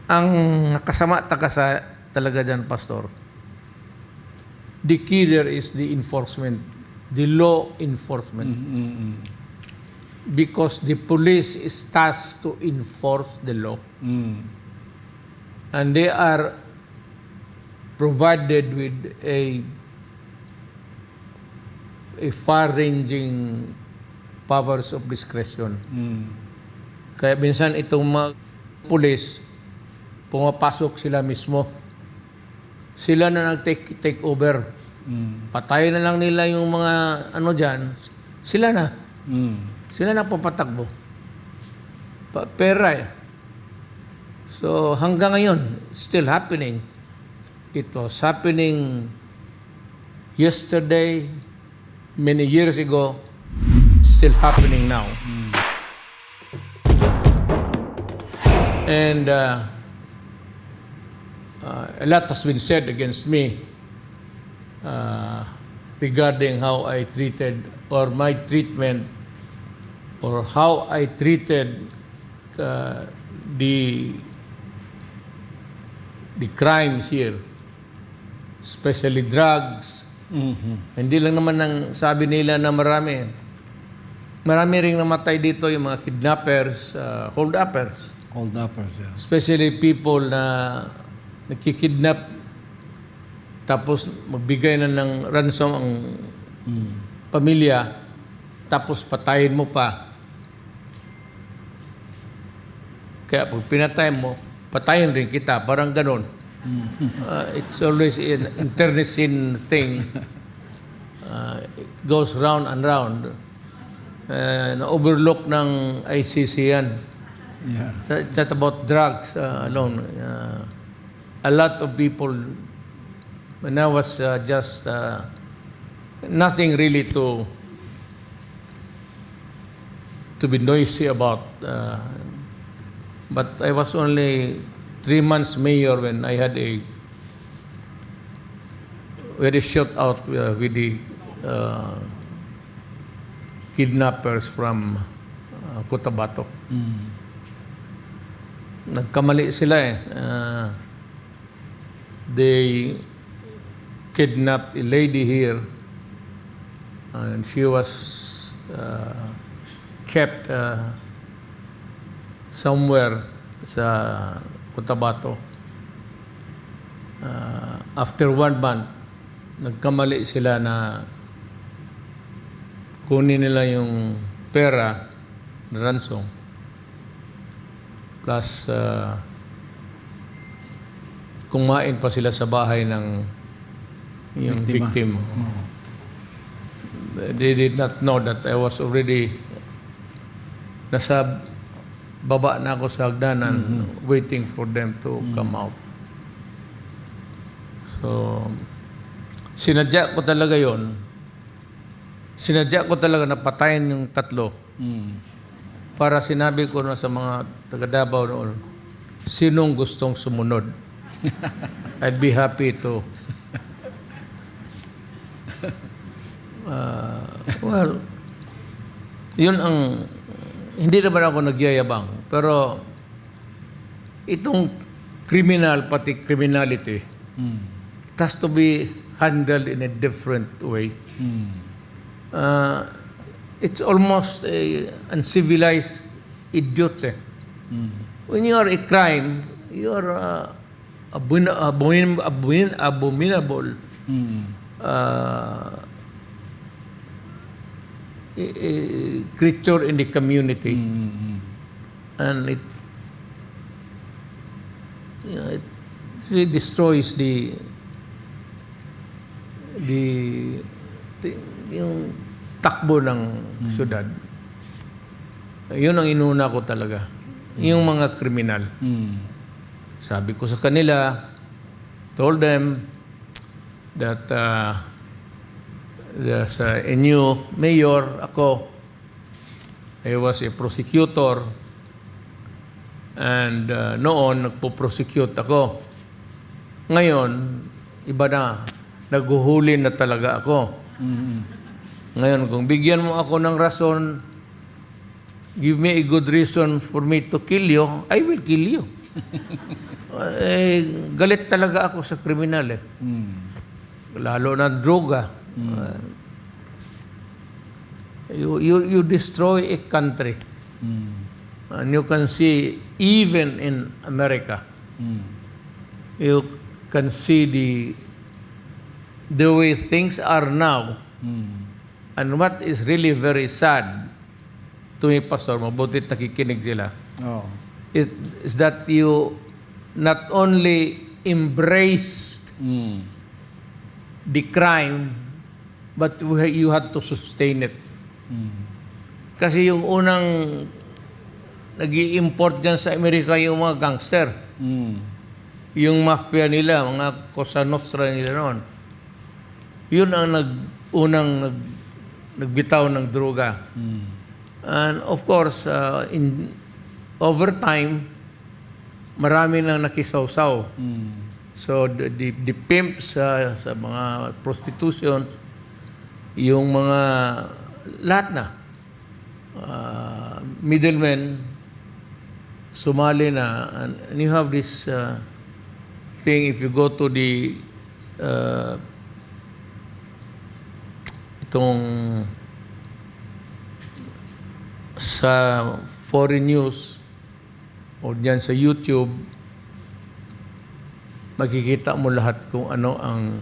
Ang kasama talaga dyan, Pastor, the key there is the enforcement, the law enforcement. Because the police is tasked to enforce the law. And they are provided with a far-ranging powers of discretion. Kaya minsan itong mga police, pumapasok sila mismo. Sila na nag-take over. Patayin na lang nila yung mga ano dyan. Sila na. Sila na papatakbo. Pera eh. So hanggang ngayon, still happening. It was happening yesterday, many years ago, still happening now. And a lot has been said against me regarding how I treated, or my treatment, or how I treated the crimes here, especially drugs. Hindi lang naman ang sabi nila na marami. Marami ring namatay dito yung mga kidnappers, hold-uppers. Hold-uppers, yeah. Especially people na nakikidnap tapos magbigay na ng ransom ang pamilya tapos patayin mo pa. Kaya pag pinatay mo, patayin rin kita. Parang ganun. It's always an internecine thing. It goes round and round. Na-overlook ng ICC yan. Yeah. It's not about drugs alone. A lot of people, when I was just nothing really to be noisy about. But I was only 3 months mayor when I had a very shootout with the kidnappers from Cotabato. Nagkamali sila eh. They kidnapped a lady here and she was kept somewhere sa Cotabato. After 1 month, nagkamali sila na kunin nila yung pera na ransom. Plus, kumain pa sila sa bahay ng yung victim. They did not know that I was already nasa baba na ako sa hagdanan waiting for them to come out. So, sinadya ko talaga yon. Sinadya ko talaga na patayin yung tatlo. Para sinabi ko na sa mga taga-Davao noon, sinong gustong sumunod? I'd be happy to. Well, yun ang, hindi naman ako nagyayabang, pero itong criminal, pati criminality, it has to be handled in a different way. It's almost a uncivilized idiot. When you are a crime, you are abominable a creature in the community, and it really destroys yung takbo ng syudad. Yun ang inuna ko talaga. Yung mga kriminal. Sabi ko sa kanila, told them that there's a new mayor, ako. I was a prosecutor. And noon, nagpo-prosecute ako. Ngayon, iba na. Naguhuli na talaga ako. Ngayon, kung bigyan mo ako ng rason, give me a good reason for me to kill you, I will kill you. Galit talaga ako sa kriminal eh. Lalo na droga. You destroy a country. And you can see, even in America, you can see the way things are now. And what is really very sad to me, Pastor, mabutit nakikinig sila, Oh. is that you not only embraced the crime, but you had to sustain it. Kasi yung unang nag-i-import dyan sa Amerika yung mga gangster. Yung mafia nila, mga Cosa Nostra nila noon. Yun ang nagbitaw ng droga. And of course, over time, marami nang nakisawsaw. So the pimps sa mga prostitution, yung mga lahat na middlemen sumali na, and you have this thing, if you go to the itong sa foreign news o diyan sa YouTube, makikita mo lahat kung ano ang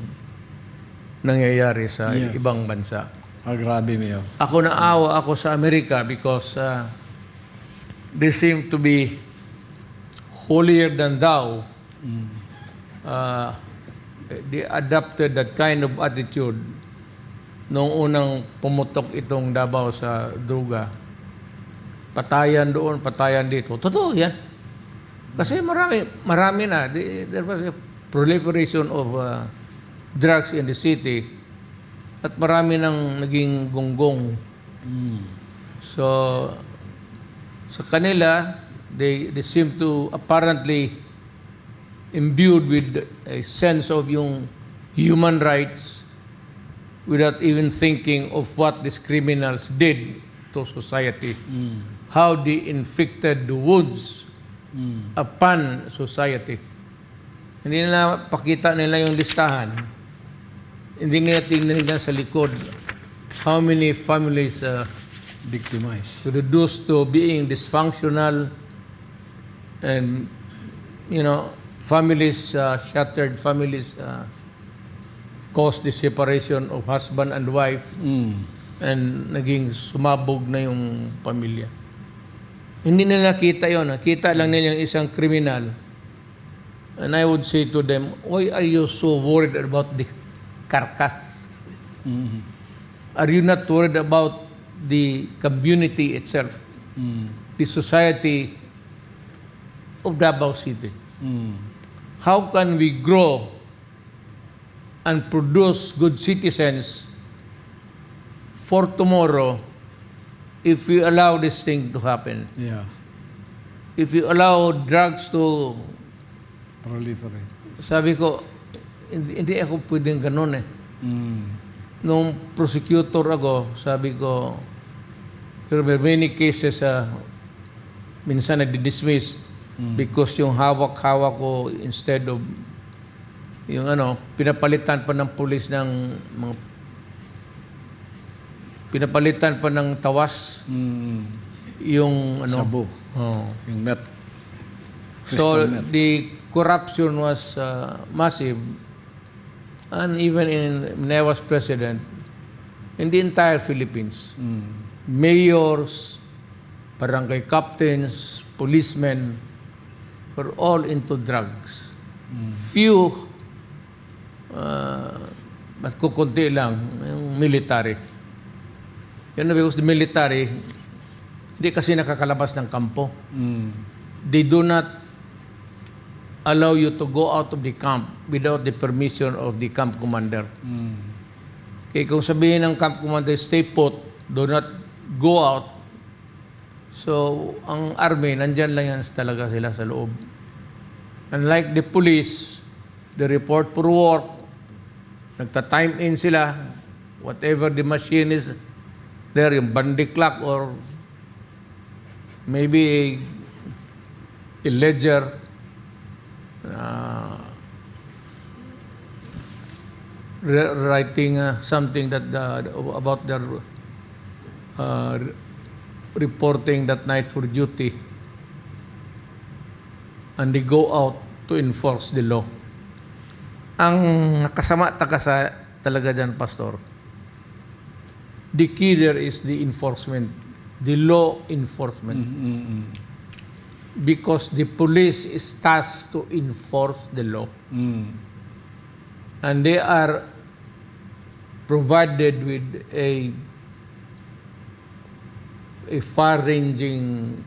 nangyayari sa Yes. ibang bansa. Grabe Mayor. Ako naawa ako sa Amerika because they seem to be holier than thou. They adopted that kind of attitude noong unang pumutok itong Davao sa droga. Patayan doon, patayan dito. Totoo yan. Kasi marami na. There was a proliferation of drugs in the city at marami nang naging gonggong. So, sa kanila, they seem to apparently imbued with a sense of yung human rights without even thinking of what these criminals did to society. How they inflicted the wounds upon society. Hindi nila pakita nila yung listahan. Hindi nila tingnan nila sa likod how many families Victimized. reduced to being dysfunctional, and families, shattered families, caused the separation of husband and wife, and naging sumabog na yung pamilya. Hindi nila nakita yon. Nakita lang nila yung isang kriminal. And I would say to them, why are you so worried about the carcass? Are you not worried about the community itself, the society of Davao City? How can we grow and produce good citizens for tomorrow if we allow this thing to happen? Yeah. If you allow drugs to... Proliferate. Sabi ko, hindi ako pwedeng ganun eh. Nung prosecutor ako, sabi ko, there were many cases minsan nadi-dismiss because yung hawak-hawak ko, instead of yung pinapalitan pa ng pulis ng mga pinapalitan pa ng tawas yung Sabo. Oh. Yung met. So Crystal meth. the corruption was massive, and even when I was president, in the entire Philippines, mayors, barangay captains, policemen were all into drugs. Few, mas kukunti lang, yung military. Yun na, because the military, hindi kasi nakakalabas ng kampo. They do not allow you to go out of the camp without the permission of the camp commander. Kaya kung sabihin ng camp commander, stay put, do not go out. So, ang army, nandyan lang yan talaga sila sa loob. Unlike the police, they report for work, nagta-time in sila, whatever the machine is there, yung bandy clock or maybe a ledger, writing something that about their reporting that night for duty, and they go out to enforce the law. Ang nakasama talaga dyan, Pastor, the key there is the enforcement, the law enforcement. Because the police is tasked to enforce the law. And they are provided with a far-ranging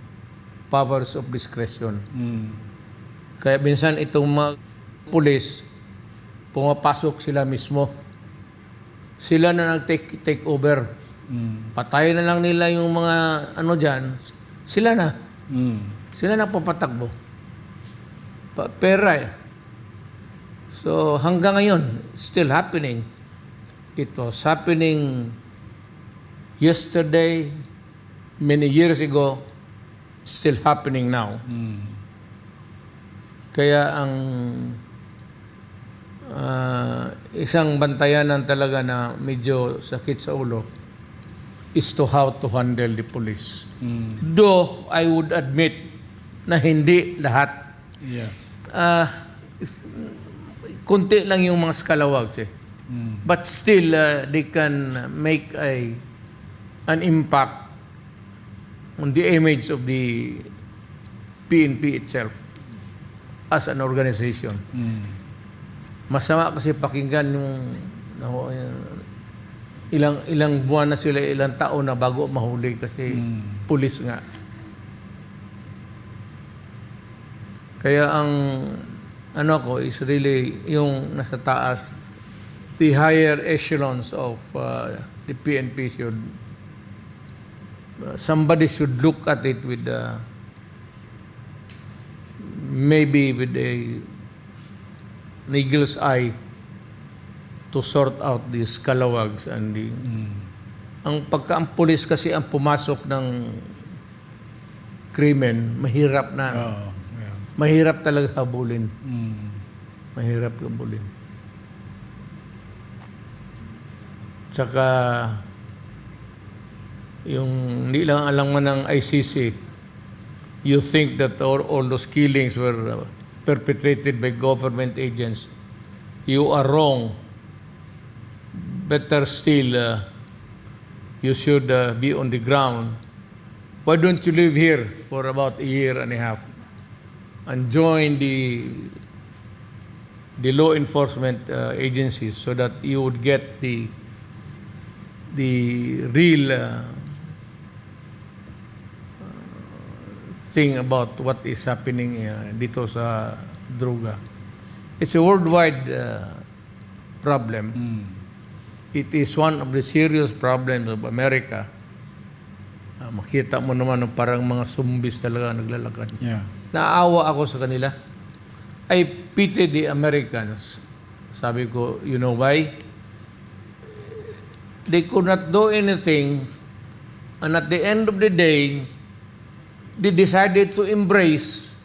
powers of discretion. Kaya minsan itong mga police, pumapasok sila mismo. Sila na nag-take over. Patayin na lang nila yung mga ano dyan. Sila na. Sila na papatakbo. Pera eh. So hanggang ngayon, still happening. It was happening yesterday, many years ago, still happening now. Kaya ang isang bantayanan talaga na medyo sakit sa ulo is to how to handle the police. Though I would admit na hindi lahat. Yes. Kunti lang yung mga scalawags eh. But still, they can make an impact on the image of the PNP itself as an organization. Masama kasi pakinggan yung ilang buwan na sila, ilang taon na bago mahuli kasi pulis nga. Kaya ang ano ko is really yung nasa taas, the higher echelons of the PNP should somebody should look at it with maybe with a eagle's eye to sort out these scalawags and the ang pulis kasi ang pumasok ng krimen, mahirap na. Mahirap talaga habulin. Mahirap habulin. Tsaka yung hindi lang alam mo ng ICC, you think that all those killings were perpetrated by government agents. You are wrong. Better still, you should be on the ground. Why don't you live here for about a year and a half and join the law enforcement agencies so that you would get the real thing about what is happening dito sa droga. It's a worldwide problem. It is one of the serious problems of America. Makita mo naman parang mga zombies talaga naglalakad. Yeah. Naawa ako sa kanila. I pity the Americans. Sabi ko, you know why? They could not do anything, and at the end of the day, they decided to embrace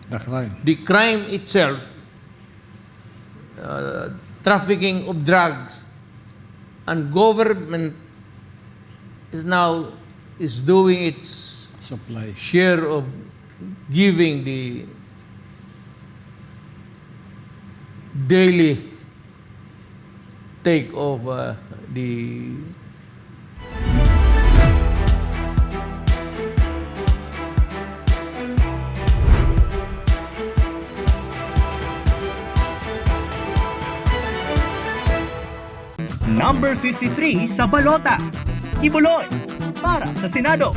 the crime itself, trafficking of drugs, and government is doing its Supply. share of giving the daily take of the Number 53 sa balota. Kibuloy para sa Senado.